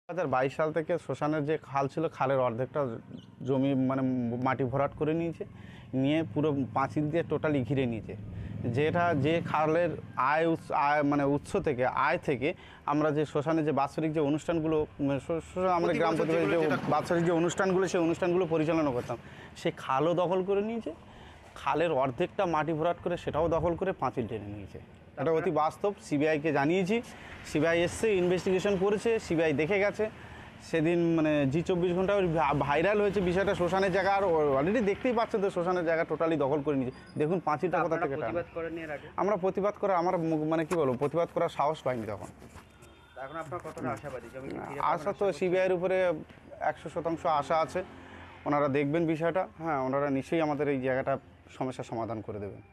2022 সাল থেকে শ্মশানের যে খাল ছিল, খালের অর্ধেকটা জমি মানে মাটি ভরাট করে নিয়েছে, নিয়ে পুরো পাঁচিল দিয়ে টোটালি ঘিরে নিয়েছে। যে খালের মানে উৎস থেকে আয় থেকে আমরা যে শ্মশানের যে বাৎসরিক যে অনুষ্ঠানগুলো, আমরা গ্রাম প্রতিবেশী যে বাৎসরিক যে অনুষ্ঠানগুলো, সেই অনুষ্ঠানগুলো পরিচালনা করতাম, সেই খালও দখল করে নিয়েছে। খালের অর্ধেকটা মাটি ভরাট করে সেটাও দখল করে পাঁচিল টেনে নিয়েছে। এটা অতি বাস্তব। সিবিআইকে জানিয়েছি, সিবিআই এসছে, ইনভেস্টিগেশন করেছে, সিবিআই দেখে গেছে। সেদিন মানে জি24 ঘন্টা ভাইরাল হয়েছে বিষয়টা। শ্মশানের জায়গা আর অলরেডি দেখতেই পাচ্ছেন তো, শ্মশানের জায়গা টোটালি দখল করে নিয়েছে। দেখুন পাঁচিলটা কোথা থেকে আমরা প্রতিবাদ করে আমার মানে কি বলবো, প্রতিবাদ করার সাহস পাইনি তখন। আশা তো সিবিআইয়ের উপরে 100% আশা আছে। ওনারা দেখবেন বিষয়টা, হ্যাঁ, ওনারা নিশ্চয়ই আমাদের এই জায়গাটা সমস্যার সমাধান করে দেবেন।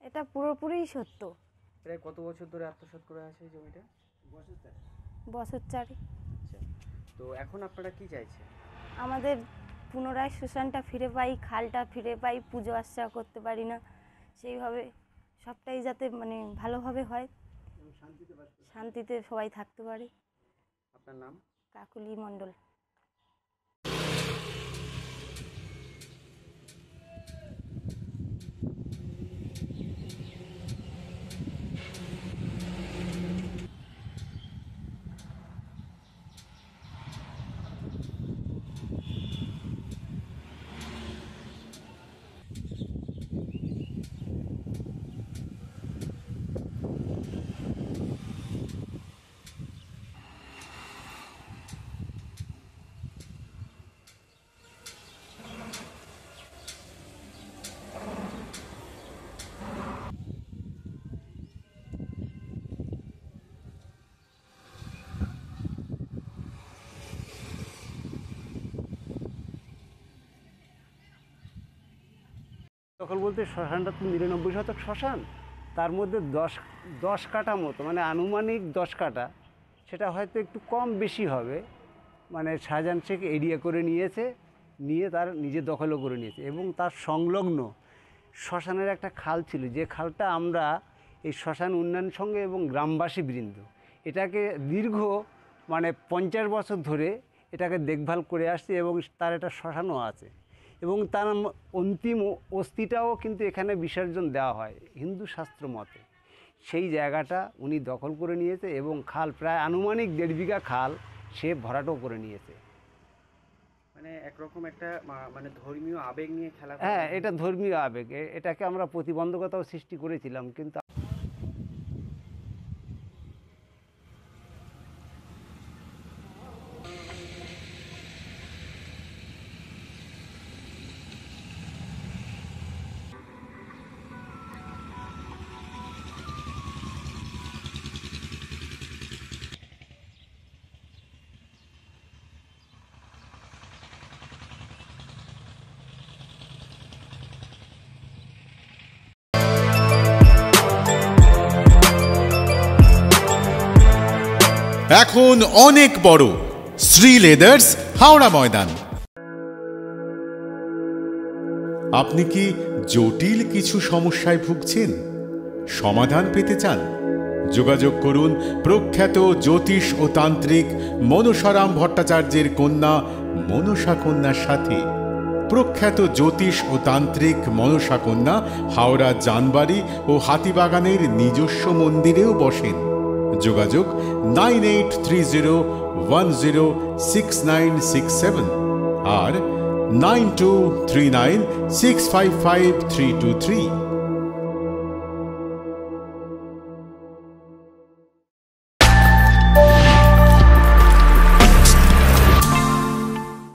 এটা পুরোপুরি সত্য। প্রায় কত বছর ধরে আত্মসাৎ করে আছে এই জমিটা? বছর 4। আচ্ছা, তো এখন আপনারা কি চাইছেন? আমাদের পুনরায় শ্মশানটা ফিরে পাই, খালটা ফিরে পাই, পুজো আর্চা করতে পারি না, সেইভাবে সবটাই যাতে মানে ভালোভাবে হয়, শান্তিতে সবাই থাকতে পারে। আপনার নাম? কাকুলি মণ্ডল। দখল বলতে শ্মশানটা তো 99% শ্মশান, তার মধ্যে 10 কাঠা মতো, মানে আনুমানিক 10 কাঠা, সেটা হয়তো একটু কম বেশি হবে, মানে শাহজাহান শেখ এরিয়া করে নিয়েছে, নিয়ে তার নিজের দখলও করে নিয়েছে। এবং তার সংলগ্ন শ্মশানের একটা খাল ছিল, যে খালটা আমরা এই শ্মশান উন্নয়ন সঙ্গে এবং গ্রামবাসী বৃন্দ এটাকে দীর্ঘ মানে 50 বছর ধরে এটাকে দেখভাল করে আসছে, এবং তার একটা শ্মশানও আছে, এবং তার অন্তিম অস্থিটাও কিন্তু এখানে বিসর্জন দেওয়া হয় হিন্দু শাস্ত্র মতে। সেই জায়গাটা উনি দখল করে নিয়েছে, এবং খাল প্রায় আনুমানিক 1.5 বিঘা খাল সে ভরাটও করে নিয়েছে। মানে একরকম একটা মানে ধর্মীয় আবেগ নিয়ে খেলা। হ্যাঁ, এটা ধর্মীয় আবেগ, এটাকে আমরা প্রতিবন্ধকতাও সৃষ্টি করেছিলাম, কিন্তু এখন অনেক বড় শ্রী লেদার্স হাওড়া ময়দান। আপনি কি জটিল কিছু সমস্যায় ভুগছেন, সমাধান পেতে চান? যোগাযোগ করুন প্রখ্যাত জ্যোতিষ ও তান্ত্রিক মনসারাম ভট্টাচার্যের কন্যা মনসা কন্যার সাথে। প্রখ্যাত জ্যোতিষ ও তান্ত্রিক মনসা কন্যা হাওড়া জানবাড়ি ও হাতিবাগানের নিজস্ব মন্দিরেও বসেন। যোগাযোগ 9830106967 আর 9239655323।